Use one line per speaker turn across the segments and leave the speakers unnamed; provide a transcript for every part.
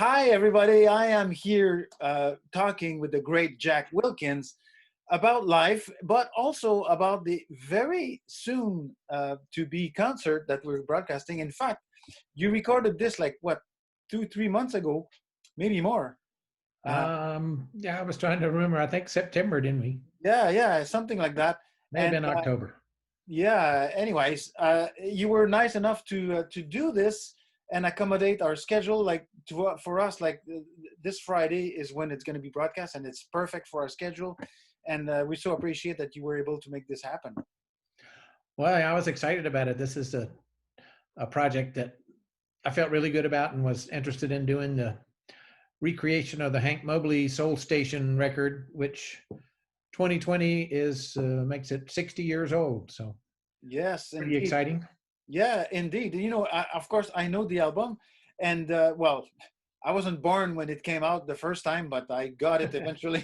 Hi, everybody. I am here talking with the great Jack Wilkins about life, but also about the very soon to be concert that we're broadcasting. In fact, you recorded this like what, 2, 3 months ago, maybe more. Uh,
Yeah, I was trying to remember. I think September, didn't we?
yeah, something like that.
May have
And
been October.
yeah, anyways, you were nice enough to do this and accommodate our schedule. Like for us, like this Friday is when it's going to be broadcast, and it's perfect for our schedule. And we so appreciate that you were able to make this happen.
Well, I was excited about it. This is a project that I felt really good about and was interested in doing the recreation of the Hank Mobley Soul Station record, which 2020 is makes it 60 years old. So
Yes,
pretty
indeed.
exciting.
Yeah, indeed. Of course, I know the album, and well, I wasn't born when it came out the first time, but I got it eventually.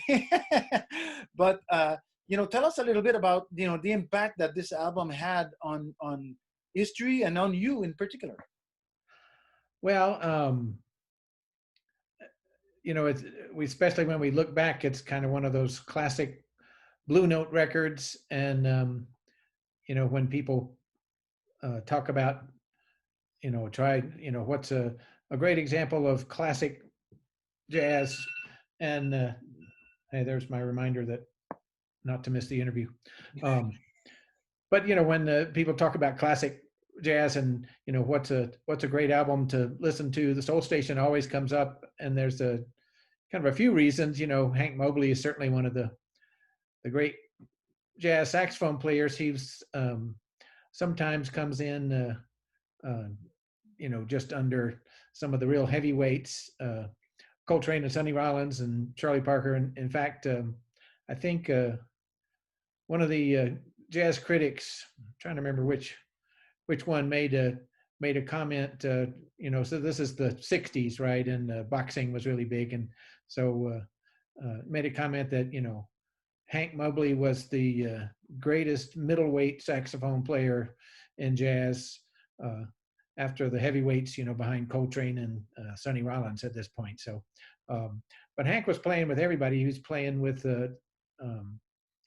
But tell us a little bit about the impact that this album had on history and on you in particular.
Well, it's we especially when we look back, it's kind of one of those classic Blue Note records, and when people talk about what's a great example of classic jazz, and hey, there's my reminder that not to miss the interview. um, but when people talk about classic jazz and what's a great album to listen to, the Soul Station always comes up, and there's a kind of a few reasons. Hank Mobley is certainly one of the great jazz saxophone players. He's sometimes comes in just under some of the real heavyweights, Coltrane and Sonny Rollins and Charlie Parker. And in fact, I think one of the jazz critics, I'm trying to remember which one, made a comment. So this is the '60s, right? And boxing was really big, and so made a comment that Hank Mobley was the greatest middleweight saxophone player in jazz, after the heavyweights, behind Coltrane and Sonny Rollins at this point. So, but Hank was playing with everybody. He was playing with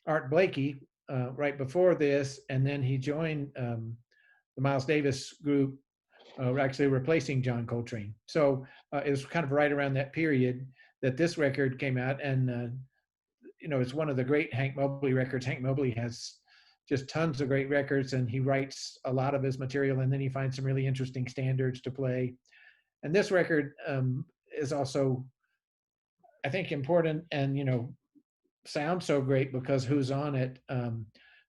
Art Blakey right before this, and then he joined the Miles Davis group, actually replacing John Coltrane. So it was kind of right around that period that this record came out, and it's one of the great Hank Mobley records. Hank Mobley has just tons of great records, and he writes a lot of his material, and then he finds some really interesting standards to play. And this record is also, I think, important, and sounds so great because who's on it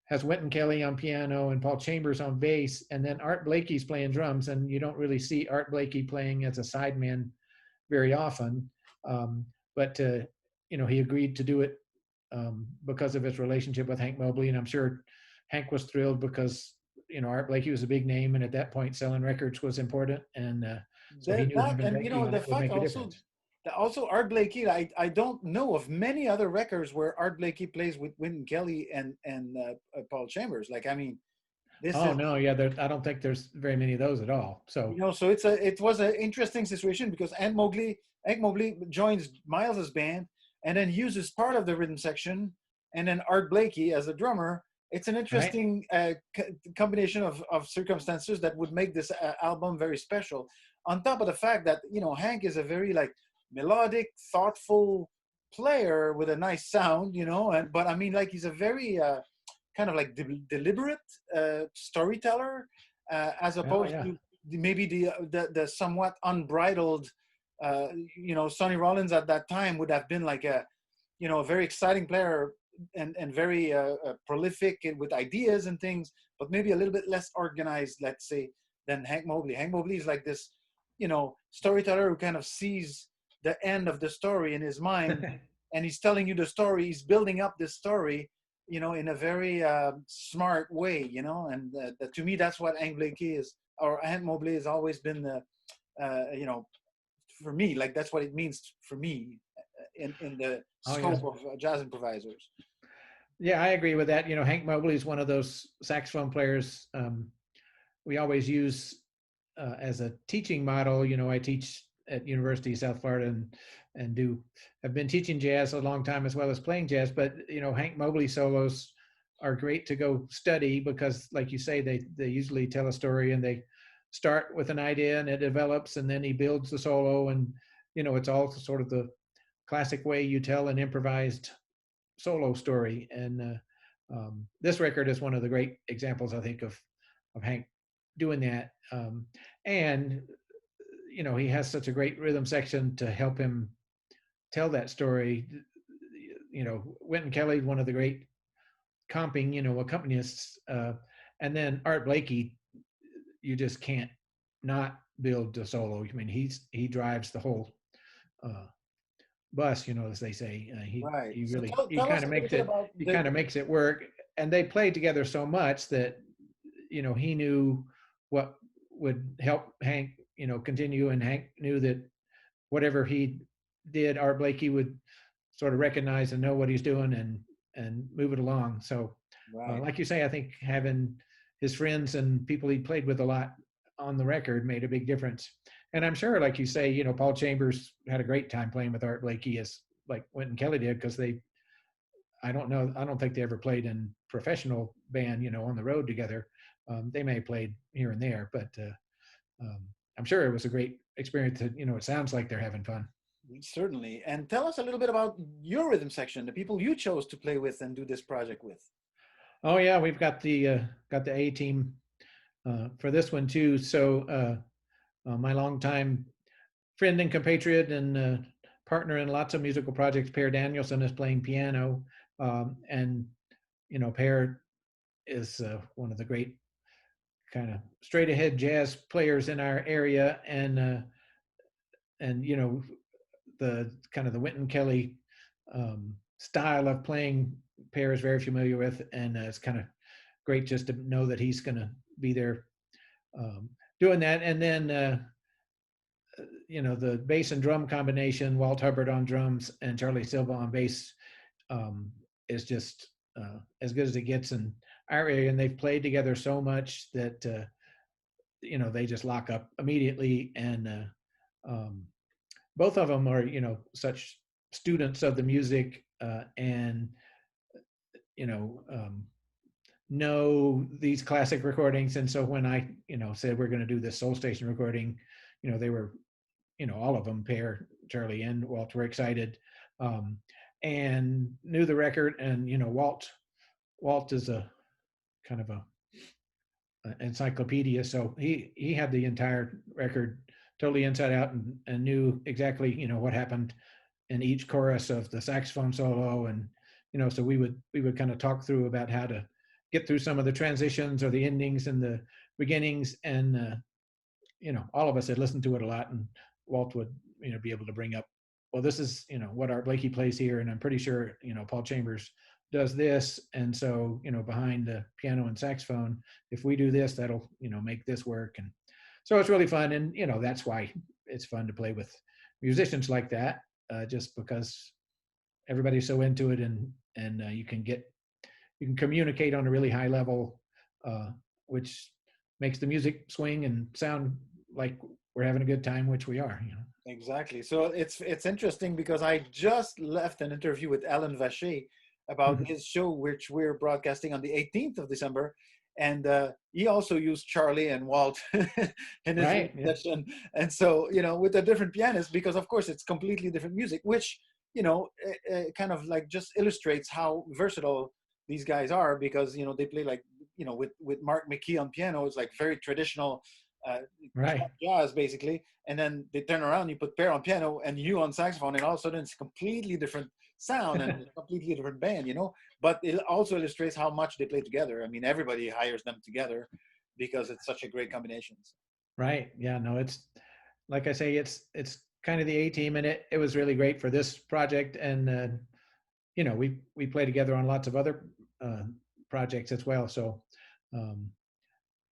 has Wynton Kelly on piano and Paul Chambers on bass, and then Art Blakey's playing drums, and you don't really see Art Blakey playing as a sideman very often, but he agreed to do it because of his relationship with Hank Mobley, and I'm sure Hank was thrilled because Art Blakey was a big name, and at that point selling records was important, and so he knew
That
having
and
Blakey on
the
it would
fact
make a
also,
difference.
also Art Blakey. I don't know of many other records where Art Blakey plays with Wynton Kelly and Paul Chambers. Like, I mean, this
Oh
is
no, yeah, I don't think there's very many of those at all. So
so it was an interesting situation because Hank Mobley joins Miles's band and then uses part of the rhythm section, and then Art Blakey as a drummer. It's an
right,
interesting combination of circumstances that would make this album very special. On top of the fact that Hank is a very like melodic, thoughtful player with a nice sound, and but I mean like he's a very kind of like deliberate storyteller, as
oh
opposed
yeah,
to maybe the somewhat unbridled, Sonny Rollins at that time would have been like a very exciting player and very prolific and with ideas and things, but maybe a little bit less organized, let's say, than Hank Mobley. Hank Mobley is like this, storyteller who kind of sees the end of the story in his mind, and he's telling you the story. He's building up this story, in a very smart way, and to me, that's what Hank Blakey is, or Hank Mobley has always been for me, like that's what it means for me in the
oh yeah,
scope of jazz improvisers.
yeah. I agree with that. Hank Mobley is one of those saxophone players we always use as a teaching model. I teach at University of South Florida, and do have been teaching jazz a long time as well as playing jazz. But Hank Mobley solos are great to go study because, like you say, they usually tell a story and they start with an idea and it develops, and then he builds the solo, and it's all sort of the classic way you tell an improvised solo story. And this record is one of the great examples, I think, of Hank doing that. And he has such a great rhythm section to help him tell that story. Wynton Kelly, one of the great comping, accompanists, and then Art Blakey, you just can't not build a solo. I mean, he drives the whole uh, bus, as they say.
Right.
He
So
really he
tell
kind
us
of
a little
makes
bit
it
about
he kind of makes it work. And they played together so much that he knew what would help Hank continue, and Hank knew that whatever he did, Art Blakey would sort of recognize and know what he's doing and move it along. So,
right.
like you say, I think having his friends and people he played with a lot on the record made a big difference. And I'm sure, like you say, Paul Chambers had a great time playing with Art Blakey, as like Wynton Kelly did, because I don't think they ever played in professional band, on the road together. They may have played here and there, but I'm sure it was a great experience. It sounds like they're having fun.
Certainly. And tell us a little bit about your rhythm section, the people you chose to play with and do this project with.
Oh yeah, we've got the A team for this one too. So my longtime friend and compatriot and partner in lots of musical projects, Per Danielson, is playing piano, and Per is one of the great kind of straight ahead jazz players in our area, and the kind of the Wynton Kelly style of playing, Per is very familiar with, and it's kind of great just to know that he's going to be there doing that. And then the bass and drum combination, Walt Hubbard on drums and Charlie Silva on bass, is just as good as it gets in our area. And they've played together so much that they just lock up immediately. And both of them are such students of the music, and you know um, know these classic recordings. And so when I said we're going to do this Soul Station recording, they were, all of them, Per, Charlie, and Walt, were excited, um, and knew the record. And Walt is a kind of a encyclopedia, so he had the entire record totally inside out, and knew exactly what happened in each chorus of the saxophone solo. And so we would kind of talk through about how to get through some of the transitions or the endings and the beginnings. And all of us had listened to it a lot, and Walt would be able to bring up, well, this is what Art Blakey plays here, and I'm pretty sure Paul Chambers does this. And so behind the piano and saxophone, if we do this, that'll make this work. And so it's really fun. And that's why it's fun to play with musicians like that, just because everybody's so into it, and you can communicate on a really high level, which makes the music swing and sound like we're having a good time, which we are.
Exactly. So it's interesting because I just left an interview with Alan Vacher about his show, which we're broadcasting on the 18th of December. And he also used Charlie and Walt in his
Right. Yeah.
session. And so, with a different pianist, because of course it's completely different music, which, kind of like just illustrates how versatile these guys are, because, they play like, with Mark McKee on piano, it's like very traditional uh,
Right.
jazz basically. And then they turn around, you put Per on piano and you on saxophone, and all of a sudden it's a completely different sound and a completely different band, but it also illustrates how much they play together. I mean, everybody hires them together because it's such a great combination.
Right. Yeah. No, it's like I say, it's kind of the A team, and it was really great for this project. And we play together on lots of other uh, projects as well. So um,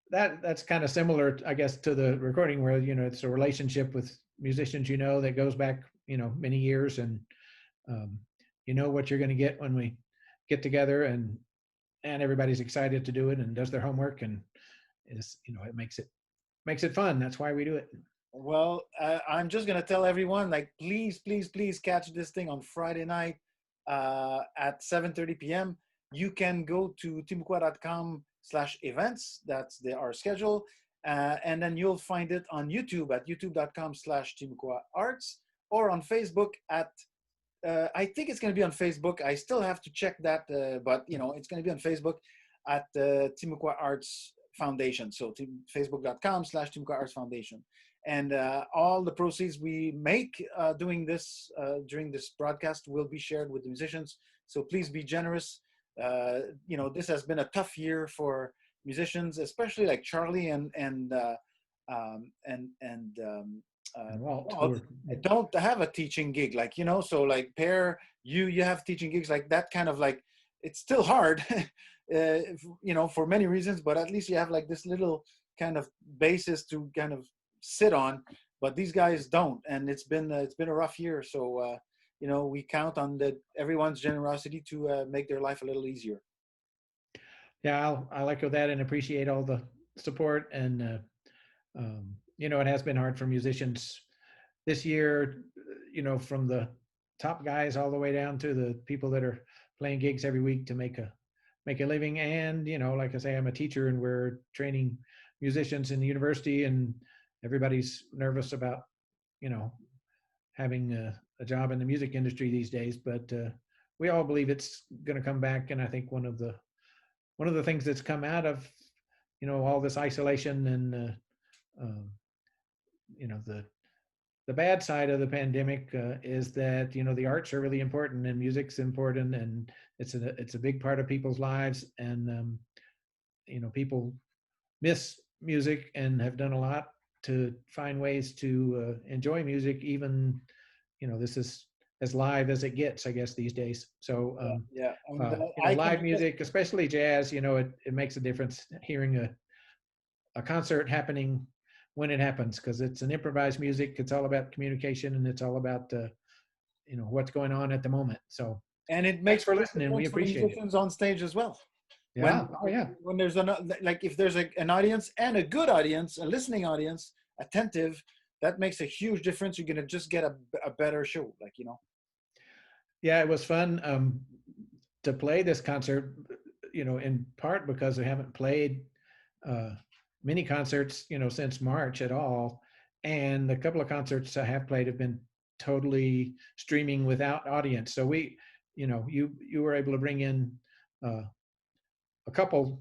that's kind of similar, I guess, to the recording, where it's a relationship with musicians that goes back many years. And um, what you're going to get when we get together, and everybody's excited to do it and does their homework, and it makes it fun. That's why we do it.
Well, I'm just gonna tell everyone, like, please, please, please catch this thing on Friday night at 7:30 p.m. You can go to timucua.com/events. That's our schedule, and then you'll find it on YouTube at youtube.com/timucuaarts, or on Facebook at. I think it's going to be on Facebook. I still have to check that, but it's going to be on Facebook at Timucua Arts Foundation. So facebook.com/Timucua Arts Foundation, and all the proceeds we make doing this during this broadcast will be shared with the musicians. So please be generous. This has been a tough year for musicians, especially like Charlie and
Walt,
Walt. I don't have a teaching gig, so like Per, you have teaching gigs like that, kind of like, it's still hard, for many reasons, but at least you have like this little kind of basis to kind of sit on. But these guys don't, and it's been a rough year. So we count on everyone's generosity to make their life a little easier.
Yeah, I'll echo that and appreciate all the support. And it has been hard for musicians this year. From the top guys all the way down to the people that are playing gigs every week to make a living. And like I say, I'm a teacher, and we're training musicians in the university, and everybody's nervous about having a job in the music industry these days. But we all believe it's going to come back. And I think one of the things that's come out of all this isolation and the bad side of the pandemic is that the arts are really important, and music's important, and it's a big part of people's lives. And people miss music and have done a lot to find ways to enjoy music, even this is as live as it gets, I guess, these days. So
Yeah. I
live
can
music, especially jazz, it makes a difference hearing a concert happening when it happens, because it's an improvised music. It's all about communication, and it's all about what's going on at the moment. So
and it
thanks
makes
for
a
listening. We
difference for the
appreciate it.
musicians on stage as well.
Yeah. Oh yeah.
When there's if there's an audience, and a good audience, a listening audience, attentive, that makes a huge difference. You're gonna just get a better show,
Yeah, it was fun to play this concert, in part because we haven't played uh, many concerts, since March at all. And the couple of concerts I have played have been totally streaming without audience. So you were able to bring in uh, a couple,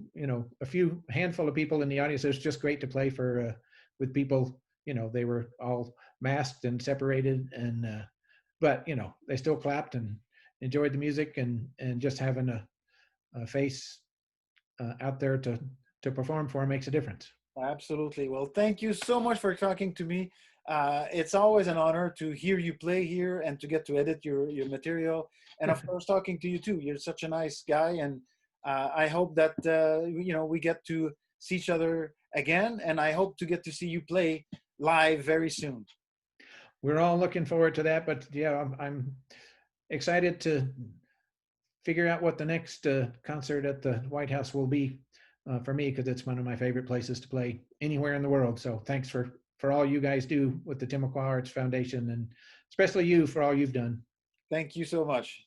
a few handful of people in the audience. It was just great to play with people. They were all masked and separated, and but they still clapped and enjoyed the music, and just having a face out there to perform for makes a difference.
Absolutely. Well, thank you so much for talking to me. It's always an honor to hear you play here and to get to edit your material. And of course, talking to you too. You're such a nice guy. And I hope that, we get to see each other again. And I hope to get to see you play live very soon.
We're all looking forward to that. But yeah, I'm excited to figure out what the next concert at the White House will be for me, because it's one of my favorite places to play anywhere in the world. So thanks for all you guys do with the Timucua Arts Foundation, and especially you for all you've done.
Thank you so much.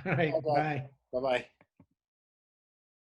All right, bye.
Bye-bye.